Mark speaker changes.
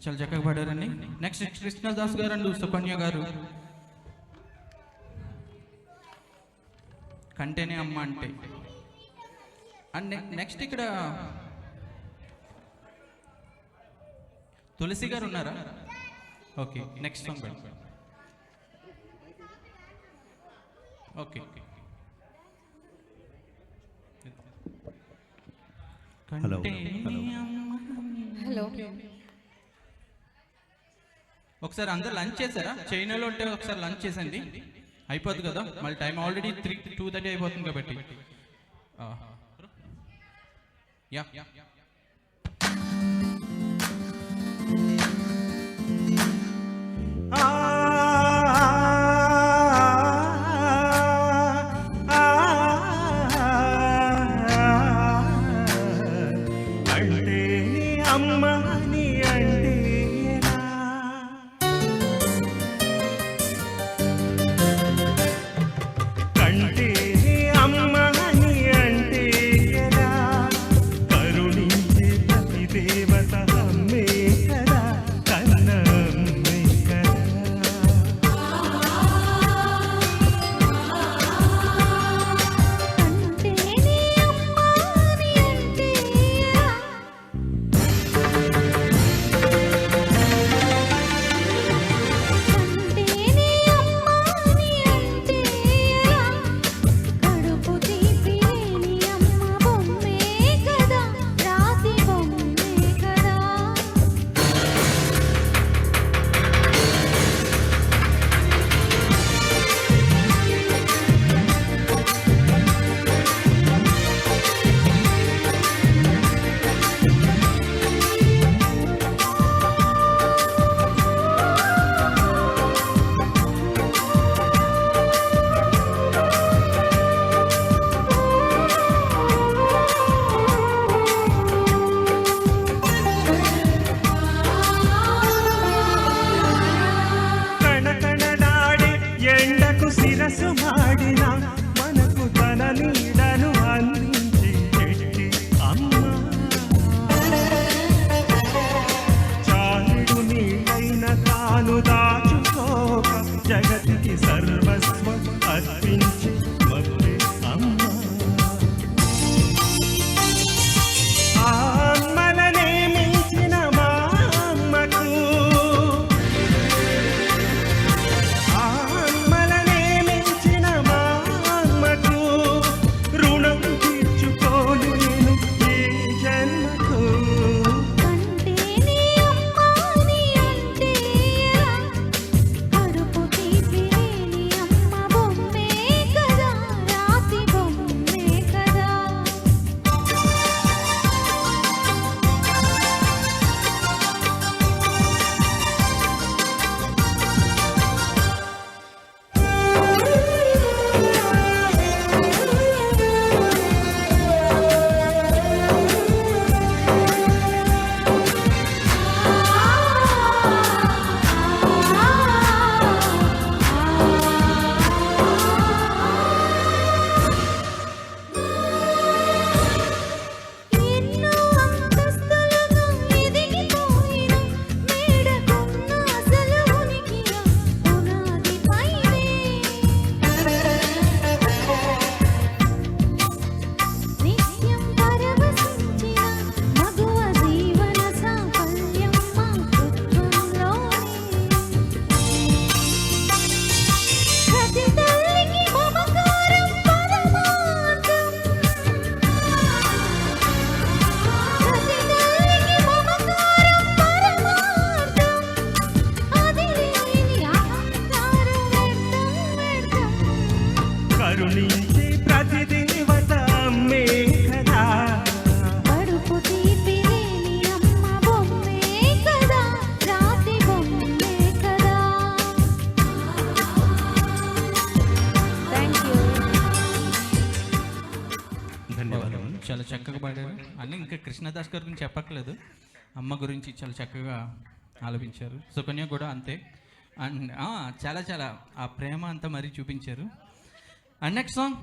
Speaker 1: చాలా చక్కగా పాడారండి. నెక్స్ట్ కృష్ణదాస్ గారు అండ్ సుకన్య గారు, కంటేనే అమ్మ అంటే. అండ్ నెక్స్ట్ ఇక్కడ తులసి గారు ఉన్నారా? ఓకే, నెక్స్ట్ సాంగ్ పెడతాం. Okay,
Speaker 2: hello
Speaker 3: hello.
Speaker 1: ఒకసారి అందరు లంచ్ చేశారా? చైనాలో ఉంటే ఒకసారి లంచ్ చేసండి, అయిపోద్ది కదా. మళ్ళీ టైం ఆల్రెడీ 2:30 అయిపోతుంది కాబట్టి. యా
Speaker 4: శిరసు మాడిన మనకు తన నీడను అందించి చెట్టి అమ్మ, చాలుడు నీడైన తాను దాచుకోక జగతికి సర్వస్వం అర్పించి మధురే అమ్మ. కరుణించి ప్రతి దేవత అమ్మే కదా,
Speaker 3: కడుపు తీపి లేని అమ్మ బొమ్మే కదా, రాతి బొమ్మే కదా. Thank you.
Speaker 1: ధన్యవాదాలు. చాలా చక్కగా పాడారు అన్నీ. ఇంకా కృష్ణదాస్ గారి గురించి చెప్పక్కర్లేదు, అమ్మ గురించి చాలా చక్కగా ఆలపించారు. సుకన్య కూడా అంతే. అండ్ చాలా చాలా ఆ ప్రేమ అంతా మరీ చూపించారు. And next song